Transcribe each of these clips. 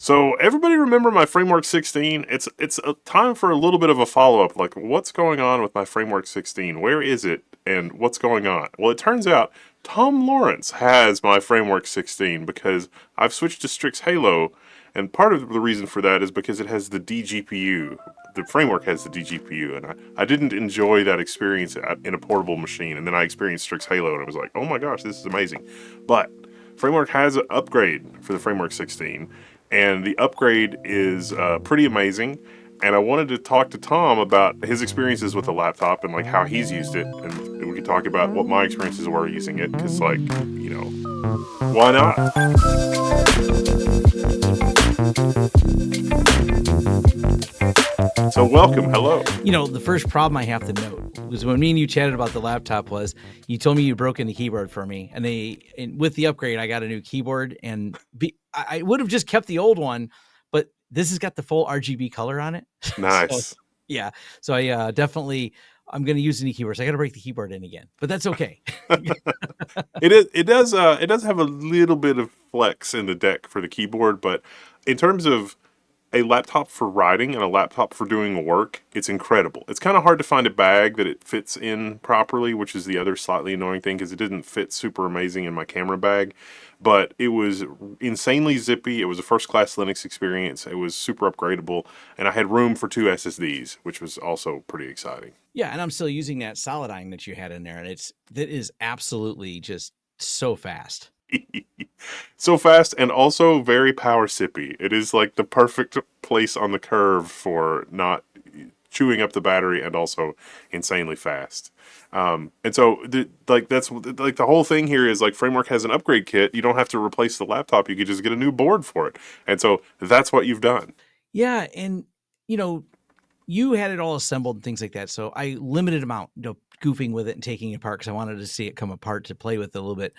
So everybody remember my Framework 16? It's a time for a little bit of a follow-up. Like, what's going on with my Framework 16? Where is it and what's going on? Well, it turns out Tom Lawrence has my Framework 16 because I've switched to Strix Halo, and part of the reason for that is because it has the DGPU. The framework has the DGPU, and I didn't enjoy that experience in a portable machine. And then I experienced Strix Halo, and I was like, oh my gosh, this is amazing. But Framework has an upgrade for the Framework 16, and the upgrade is pretty amazing. And I wanted to talk to Tom about his experiences with the laptop and like how he's used it, and we could talk about what my experiences were using it, because why not? So welcome, hello. The first problem I have to note was when me and you chatted about the laptop was you told me you broken the keyboard for me, and with the upgrade I got a new keyboard, and I would have just kept the old one, but this has got the full RGB color on it. Nice. So I I'm going to use a new keyboard. So I got to break the keyboard in again, but that's okay. It does have a little bit of flex in the deck for the keyboard, but in terms of a laptop for writing and a laptop for doing work, it's incredible. It's kind of hard to find a bag that it fits in properly, which is the other slightly annoying thing, because it didn't fit super amazing in my camera bag. But it was insanely zippy. It was a first-class Linux experience. It was super upgradable, and I had room for 2 SSDs, which was also pretty exciting. Yeah, and I'm still using that Solidyne that you had in there, and that is absolutely just so fast. So fast, and also very power sippy. It is like the perfect place on the curve for not chewing up the battery and also insanely fast. And so that's like the whole thing here is like Framework has an upgrade kit. You don't have to replace the laptop. You could just get a new board for it. And so that's what you've done. Yeah, and you had it all assembled and things like that. So I limited amount, goofing with it and taking it apart because I wanted to see it come apart to play with it a little bit.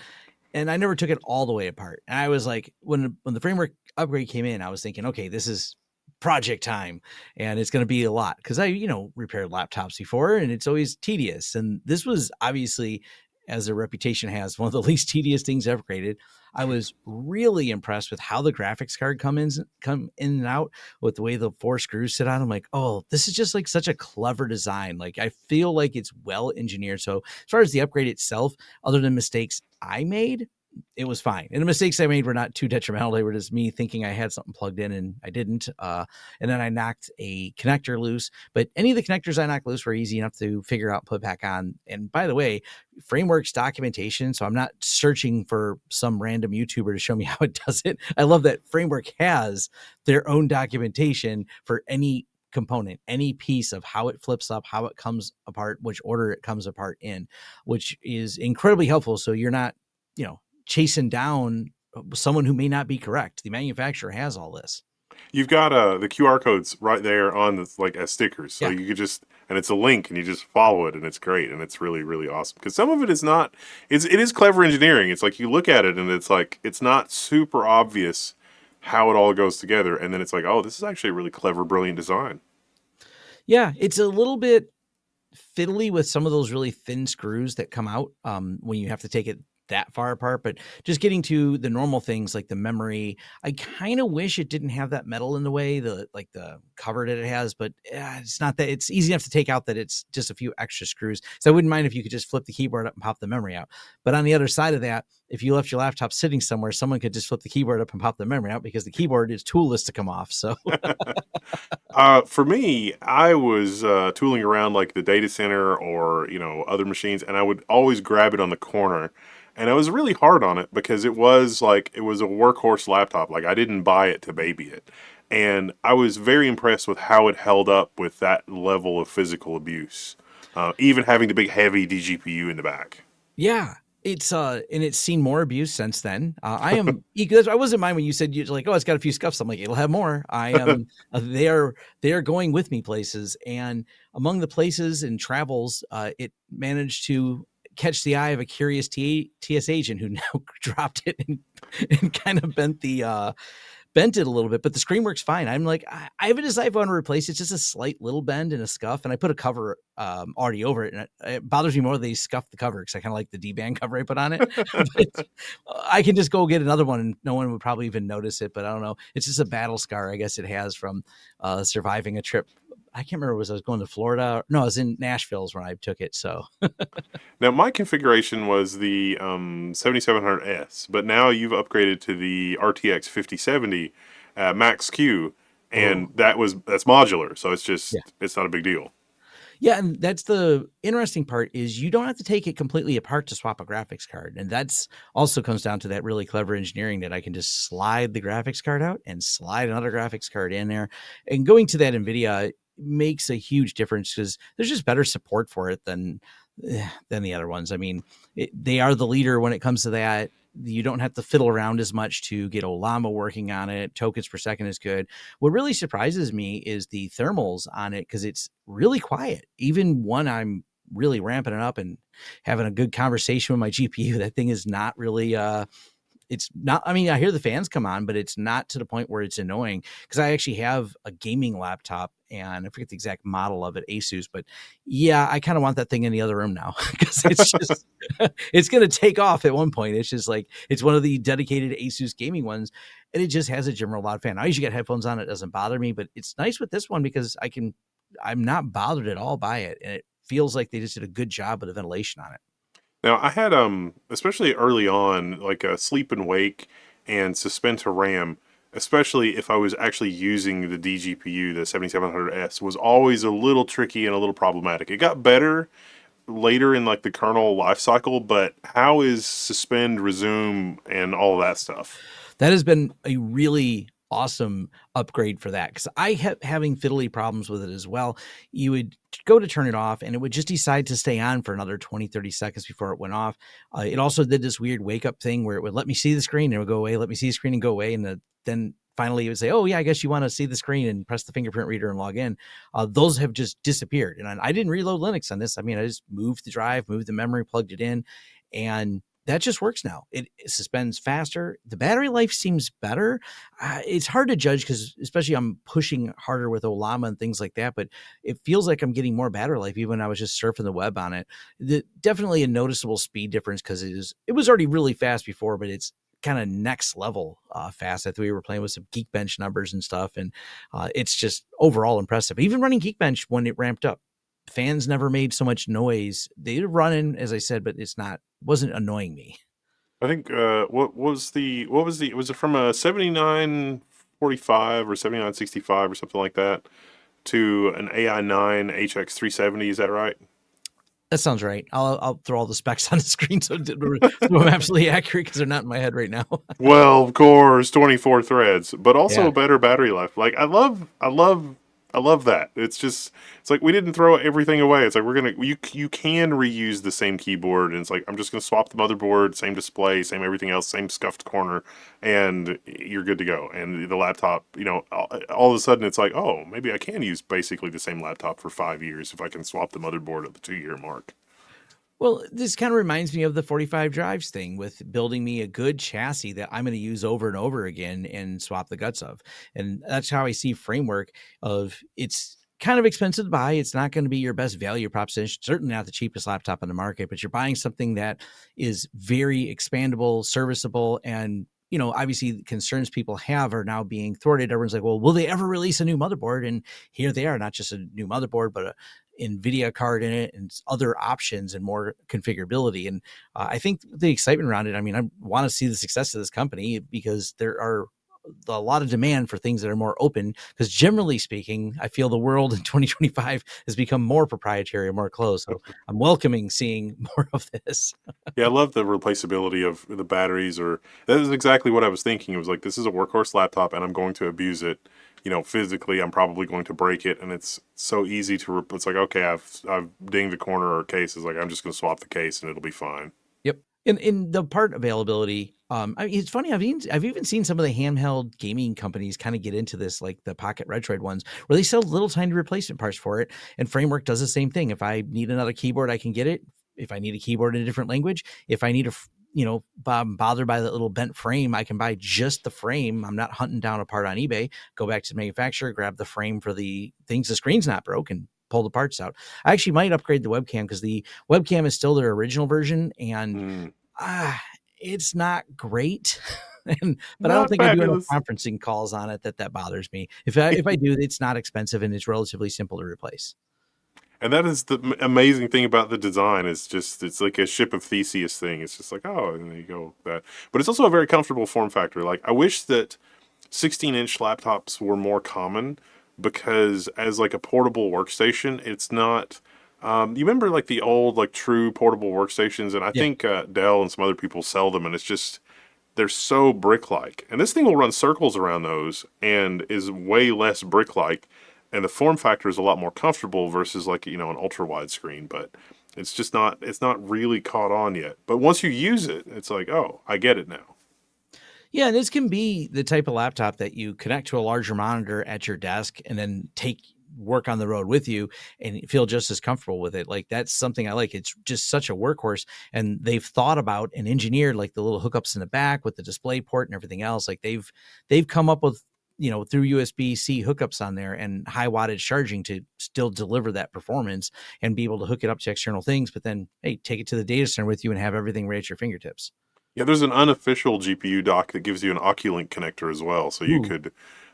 And I never took it all the way apart. And I was like, when the framework upgrade came in, I was thinking, okay, this is project time and it's going to be a lot, because I, repaired laptops before and it's always tedious. And this was obviously, as their reputation has, one of the least tedious things ever created. I was really impressed with how the graphics card come in and out with the way the 4 screws sit on. I'm like, oh, this is just like such a clever design. Like, I feel like it's well engineered. So as far as the upgrade itself, other than mistakes I made, it was fine. And the mistakes I made were not too detrimental. They were just me thinking I had something plugged in and I didn't. And then I knocked a connector loose, but any of the connectors I knocked loose were easy enough to figure out, put back on. And by the way, Framework's documentation, so I'm not searching for some random YouTuber to show me how it does it. I love that Framework has their own documentation for any component, any piece of how it flips up, how it comes apart, which order it comes apart in, which is incredibly helpful. So you're not, chasing down someone who may not be correct. The manufacturer has all this. You've got the QR codes right there on the, like, as stickers. So you could just, and it's a link and you just follow it and it's great. And it's really, really awesome. Because some of it is not, it is clever engineering. It's like you look at it and it's like, it's not super obvious how it all goes together. And then it's like, oh, this is actually a really clever, brilliant design. Yeah, it's a little bit fiddly with some of those really thin screws that come out when you have to take it that far apart, but just getting to the normal things like the memory, I kind of wish it didn't have that metal in the way, the cover that it has, but it's not that it's easy enough to take out that it's just a few extra screws. So I wouldn't mind if you could just flip the keyboard up and pop the memory out. But on the other side of that, if you left your laptop sitting somewhere, someone could just flip the keyboard up and pop the memory out because the keyboard is toolless to come off. So for me, I was tooling around like the data center or, other machines, and I would always grab it on the corner. And I was really hard on it because it was a workhorse laptop. Like, I didn't buy it to baby it. And I was very impressed with how it held up with that level of physical abuse. Even having the big heavy DGPU in the back. Yeah. It's and it's seen more abuse since then. I am because I wasn't mine when you said you're like, oh, it's got a few scuffs. I'm like, it'll have more. I am. They are going with me places, and among the places and travels, it managed to catch the eye of a curious TS agent who now dropped it and kind of bent the bent it a little bit, but the screen works fine. I'm like, I haven't decided if I want to replace it. It's just a slight little bend and a scuff, and I put a cover already over it, and it bothers me more they scuffed the cover because I kind of like the D-band cover I put on it. But I can just go get another one, and no one would probably even notice it. But I don't know. It's just a battle scar, I guess it has from surviving a trip. I can't remember, I was going to Florida? No, I was in Nashville when I took it. So Now, my configuration was the 7700S, but now you've upgraded to the RTX 5070 Max Q, and oh that's modular, so yeah. it's not a big deal. Yeah, and that's the interesting part is you don't have to take it completely apart to swap a graphics card. And that's also comes down to that really clever engineering that I can just slide the graphics card out and slide another graphics card in there. And going to that NVIDIA makes a huge difference because there's just better support for it than the other ones. I mean, they are the leader when it comes to that. You don't have to fiddle around as much to get Olama working on it. Tokens per second is good. What really surprises me is the thermals on it because it's really quiet. Even when I'm really ramping it up and having a good conversation with my GPU, that thing is not really it's not, I mean, I hear the fans come on, but it's not to the point where it's annoying because I actually have a gaming laptop and I forget the exact model of it, Asus, but yeah, I kind of want that thing in the other room now because it's just, it's going to take off at one point. It's just like, it's one of the dedicated Asus gaming ones and it just has a general loud fan. I usually get headphones on. It doesn't bother me, but it's nice with this one because I'm not bothered at all by it. And it feels like they just did a good job with the ventilation on it. Now, I had especially early on, like a sleep and wake and suspend to RAM, especially if I was actually using the DGPU, the 7700S, was always a little tricky and a little problematic. It got better later in like the kernel life cycle, but how is suspend, resume, and all of that stuff? That has been a really awesome upgrade for that because I kept having fiddly problems with it as well. You would go to turn it off and it would just decide to stay on for another 20, 30 seconds before it went off. It also did this weird wake up thing where it would let me see the screen and it would go away, let me see the screen and go away. And then finally it would say, oh yeah, I guess you want to see the screen and press the fingerprint reader and log in. Those have just disappeared. And I didn't reload Linux on this. I mean, I just moved the drive, moved the memory, plugged it in, and that just works now. It suspends faster. The battery life seems better. It's hard to judge because especially I'm pushing harder with Olama and things like that, but it feels like I'm getting more battery life even when I was just surfing the web on it. Definitely a noticeable speed difference because it was already really fast before, but it's kind of next level fast. I thought we were playing with some Geekbench numbers and stuff, and it's just overall impressive. Even running Geekbench when it ramped up, fans never made so much noise. They're running, as I said, but wasn't annoying me. I think was it from a 7945 or 7965 or something like that to an AI9 HX370? Is that right? That sounds right. I'll throw all the specs on the screen so I'm absolutely accurate because they're not in my head right now. Well, of course, 24 threads, but also Yeah. better battery life. Like I love that. It's like we didn't throw everything away. It's like you can reuse the same keyboard, and it's like I'm just gonna swap the motherboard, same display, same everything else, same scuffed corner, and you're good to go. And the laptop, all of a sudden it's like, oh, maybe I can use basically the same laptop for 5 years if I can swap the motherboard at the 2 year mark. Well, this kind of reminds me of the 45 drives thing with building me a good chassis that I'm going to use over and over again and swap the guts of. And that's how I see framework of it's kind of expensive to buy. It's not going to be your best value proposition, certainly not the cheapest laptop on the market, but you're buying something that is very expandable, serviceable, and obviously the concerns people have are now being thwarted. Everyone's like, well, will they ever release a new motherboard? And here they are, not just a new motherboard, but a NVIDIA card in it and other options and more configurability. And I think the excitement around it, I mean, I want to see the success of this company because there are a lot of demand for things that are more open because generally speaking, I feel the world in 2025 has become more proprietary and more closed. So I'm welcoming seeing more of this. Yeah, I love the replaceability of the batteries. Or that is exactly what I was thinking. It was like this is a workhorse laptop, and I'm going to abuse it. Physically, I'm probably going to break it, and it's so easy to. It's like okay, I've dinged a corner or case. It's like I'm just going to swap the case, and it'll be fine. Yep. In the part availability, I mean, it's funny. I've even seen some of the handheld gaming companies kind of get into this, like the Pocket Retroid ones, where they sell little tiny replacement parts for it. And Framework does the same thing. If I need another keyboard, I can get it. If I need a keyboard in a different language, if I need bothered by that little bent frame, I can buy just the frame. I'm not hunting down a part on eBay. Go back to the manufacturer, grab the frame for the things. The screen's not broken. Pull the parts out. I actually might upgrade the webcam because the webcam is still their original version, and Mm. it's not great. But I don't Not think I do enough fabulous. conferencing calls on it that bothers me. If I do, it's not expensive and it's relatively simple to replace. And that is the amazing thing about the design is just it's like a ship of Theseus thing. It's just like, oh, and there you go. That, but it's also a very comfortable form factor. Like I wish that 16-inch laptops were more common because as like a portable workstation, it's not. You remember like the old like true portable workstations, and I Yeah. think Dell and some other people sell them, and it's just they're so brick-like. And this thing will run circles around those and is way less brick-like. And the form factor is a lot more comfortable versus like, an ultra-wide screen. But it's not really caught on yet. But once you use it, it's like, oh, I get it now. Yeah, this can be the type of laptop that you connect to a larger monitor at your desk and then take work on the road with you and feel just as comfortable with it. Like that's something I like. It's just such a workhorse, and they've thought about and engineered like the little hookups in the back with the display port and everything else. Like they've come up with through USB-C hookups on there and high wattage charging to still deliver that performance and be able to hook it up to external things, but then hey, take it to the data center with you and have everything right at your fingertips. Yeah, there's an unofficial GPU dock that gives you an Oculink connector as well. So you Ooh. could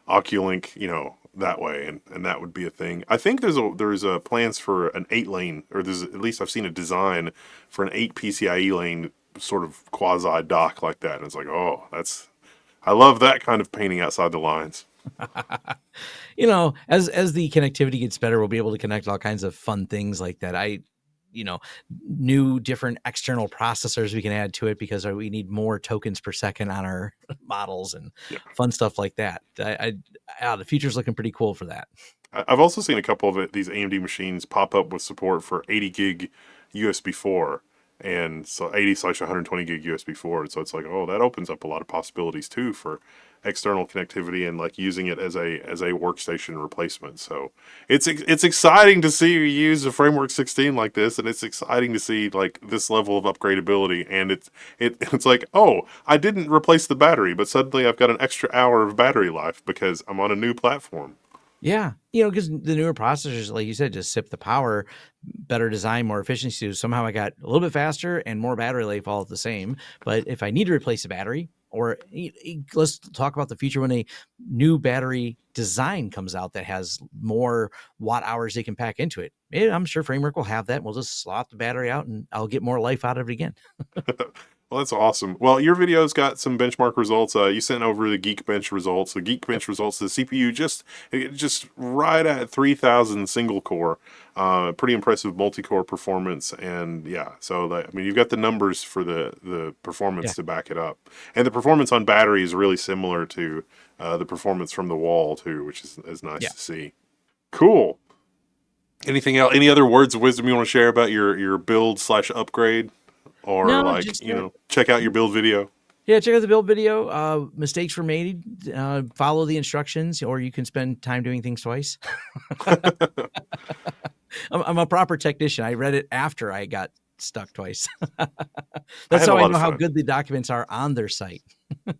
Oculink, that way, and that would be a thing. I think there's a plans for an 8 lane, or there's at least I've seen a design for an 8 PCIe lane sort of quasi dock like that. And it's like, oh, I love that kind of painting outside the lines. As the connectivity gets better, we'll be able to connect all kinds of fun things like that. You know, New different external processors we can add to it because we need more tokens per second on our models and Yeah. fun stuff like that. The future's looking pretty cool for that. I've also seen a couple of these AMD machines pop up with support for 80 gig USB 4 and so 80/120 gig USB 4. So it's like, oh, that opens up a lot of possibilities too for external connectivity and like using it as a workstation replacement. So it's exciting to see you use a Framework 16 like this, and it's exciting to see like this level of upgradability. And it's like, oh, I didn't replace the battery, but suddenly I've got an extra hour of battery life because I'm on a new platform. Yeah, because the newer processors, like you said, just sip the power, better design, more efficiency. So somehow I got a little bit faster and more battery life all at the same. But if I need to replace a battery, or let's talk about the future when a new battery design comes out that has more watt hours they can pack into it. Yeah, I'm sure Framework will have that. And we'll just slot the battery out and I'll get more life out of it again. Well, that's awesome. Well, your video's got some benchmark results. You sent over the Geekbench results. The Yep. Geekbench results, the CPU just right at 3,000 single core. Pretty impressive multi-core performance, and yeah. So I mean, you've got the numbers for the Yeah. performance to back it up, and the performance on battery is really similar to the performance from the wall too, which is nice Yeah. to see. Cool. Anything else? Any other words of wisdom you want to share about your build/upgrade? Or No, like, just check out your build video. yeah, check out the build video. Mistakes were made. Follow the instructions, or you can spend time doing things twice. I'm a proper technician. I read it after I got stuck twice. I That's had a how I lot know of how fun. good the documents are on their site.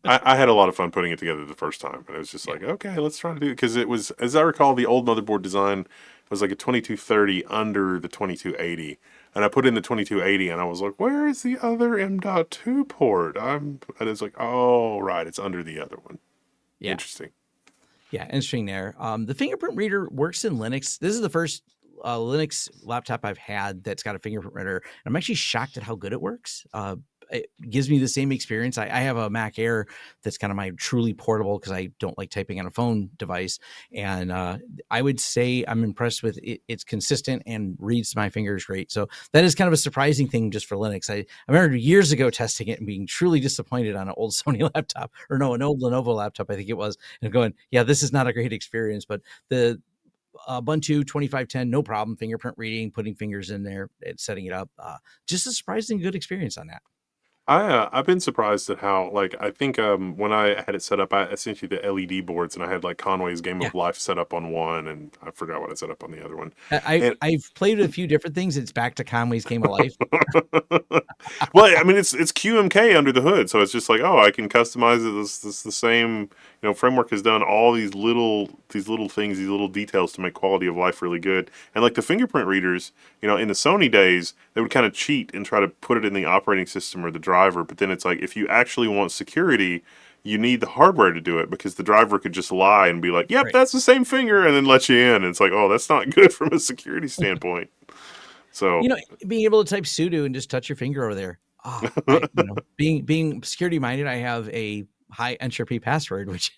I had a lot of fun putting it together the first time, and it was just Yeah. like, okay, let's try to do it because it was, as I recall, the old motherboard design was like a 2230 under the 2280, and I put in the 2280, and I was like, where is the other M.2 port? And it's like, oh right, it's under the other one. Yeah. Interesting. Yeah. Interesting there. The fingerprint reader works in Linux. This is the first Linux laptop I've had that's got a fingerprint reader. I'm actually shocked at how good it works. It gives me the same experience. I have a Mac Air that's kind of my truly portable because I don't like typing on a phone device. And I would say I'm impressed with it. It's consistent and reads my fingers great. So that is kind of a surprising thing just for Linux. I remember years ago testing it and being truly disappointed on an old Sony laptop, or no, an old Lenovo laptop, I think it was, and going, yeah, this is not a great experience. But the Ubuntu 2510, no problem. Fingerprint reading, putting fingers in there, and setting it up. Just a surprisingly good experience on that. I've been surprised at how, like, I think when I had it set up, I sent you the LED boards, and I had like Conway's Game Yeah. of Life set up on one, and I forgot what I set up on the other one. I And I've played with a few different things. It's back to Conway's Game of Life. well, I mean, it's QMK under the hood, so it's just like, oh, I can customize it. This the same, Framework has done all these little things, these little details to make quality of life really good. And like the fingerprint readers, in the Sony days, they would kind of cheat and try to put it in the operating system or the driver. But then it's like, if you actually want security, you need the hardware to do it, because the driver could just lie and be like, "Yep, Right. that's the same finger," and then let you in. And it's like, oh, that's not good from a security standpoint. So You know, being able to type sudo and just touch your finger over there. Oh, being security minded, I have a high entropy password, which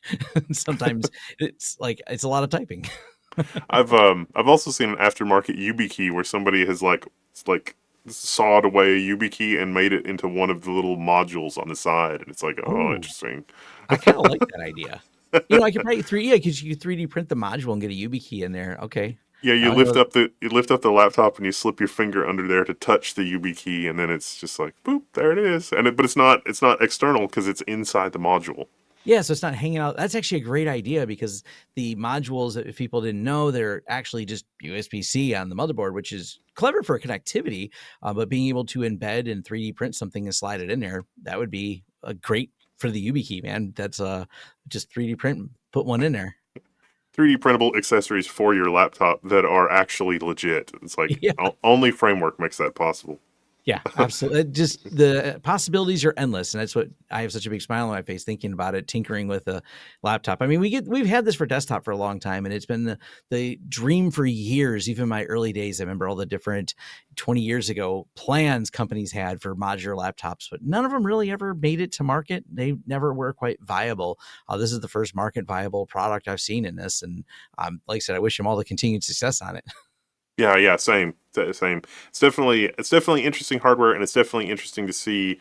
sometimes it's a lot of typing. I've also seen an aftermarket YubiKey where somebody has like sawed away a YubiKey and made it into one of the little modules on the side, and it's like, oh, Oh, interesting. I kind of like that idea. I could probably because you could 3D print the module and get a YubiKey in there. Okay. Yeah, Now you I know. lift up the laptop and you slip your finger under there to touch the YubiKey, and then it's just like, boop, there it is. But it's not external because it's inside the module. Yeah, so it's not hanging out. That's actually a great idea because the modules, if people didn't know, they're actually just USB-C on the motherboard, which is clever for connectivity. But being able to embed and 3D print something and slide it in there, that would be a great for the YubiKey, man. That's just 3D print, put one in there. 3D printable accessories for your laptop that are actually legit. It's like Yeah. only Framework makes that possible. Yeah, absolutely. Just the possibilities are endless, and that's what I have such a big smile on my face thinking about it, tinkering with a laptop. I mean, we've had this for desktop for a long time, and it's been the dream for years. Even my early days, I remember all the different 20 years ago plans companies had for modular laptops, but none of them really ever made it to market. They never were quite viable. This is the first market viable product I've seen in this, and like I said, I wish them all the continued success on it. Yeah, yeah, same, same. It's definitely interesting hardware, and it's definitely interesting to see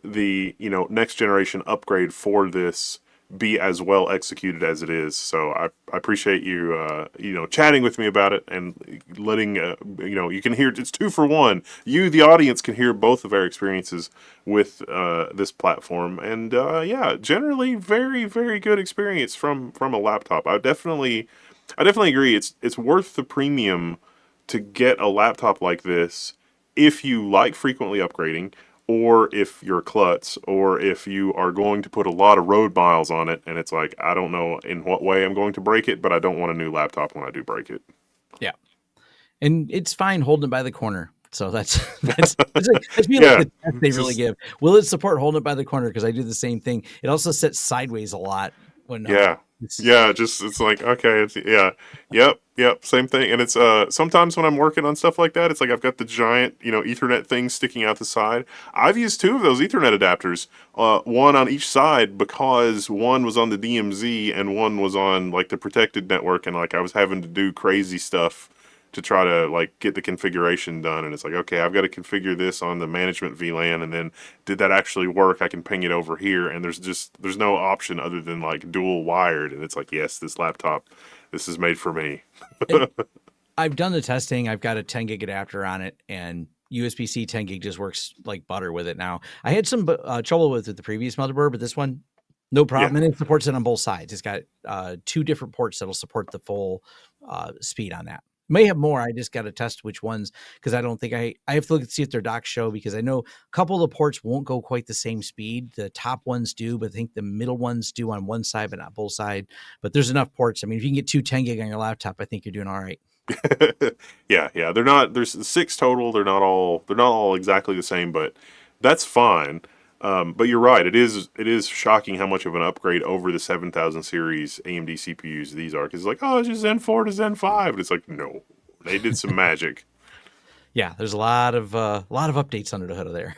the next generation upgrade for this be as well executed as it is. So I appreciate you chatting with me about it, and letting you can hear it's two for one. You, the audience, can hear both of our experiences with this platform, and yeah, generally very, very good experience from a laptop. I definitely agree. It's worth the premium to get a laptop like this if you like frequently upgrading, or if you're klutz, or if you are going to put a lot of road miles on it, and it's like, I don't know in what way I'm going to break it, but I don't want a new laptop when I do break it. Yeah. And it's fine holding it by the corner. So that's me like Yeah, the test they really just give. Will it support holding it by the corner? Because I do the same thing. It also sits sideways a lot when yeah, it's yeah. Just it's like, okay, yeah, yep, same thing. And it's sometimes when I'm working on stuff like that, it's like I've got the giant Ethernet thing sticking out the side. I've used two of those Ethernet adapters, one on each side, because one was on the DMZ and one was on like the protected network, and like I was having to do crazy stuff to try to like get the configuration done. And it's like, okay, I've got to configure this on the management VLAN, and then did that actually work? I can ping it over here, and there's no option other than like dual wired. And it's like, yes, this laptop, this is made for me. and I've done the testing. I've got a 10 gig adapter on it, and USB-C 10 gig just works like butter with it now. I had some trouble with it the previous motherboard, but this one, no Yeah. problem. And it supports it on both sides. It's got two different ports that'll support the full speed on that. May have more. I just got to test which ones, because I don't think I have to look and see if their docs show, because I know a couple of the ports won't go quite the same speed. The top ones do, but I think the middle ones do on one side, but not both side. But there's enough ports. I mean, if you can get two 10 gig on your laptop, I think you're doing all right. Yeah. They're not. There's six total. They're not all exactly the same, but that's fine. But you're right. It is shocking how much of an upgrade over the 7000 series AMD CPUs these are. Because it's like, oh, it's just Zen 4 to Zen 5. And it's like, no, they did some magic. Yeah, there's a lot of updates under the hood of there.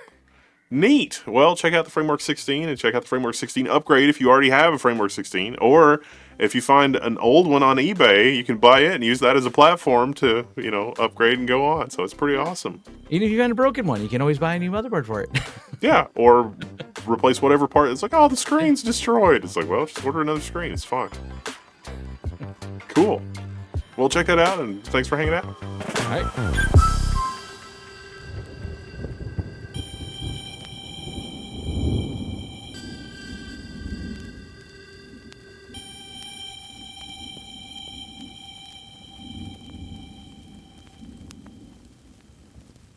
Neat. Well, check out the Framework 16 and check out the Framework 16 upgrade if you already have a Framework 16. Or if you find an old one on eBay, you can buy it and use that as a platform to, upgrade and go on. So it's pretty awesome. Even if you find a broken one, you can always buy a new motherboard for it. Yeah, or replace whatever part. It's like, oh, the screen's destroyed. It's like, well, just order another screen. It's fine. Cool. Well, check that out, and thanks for hanging out. All right.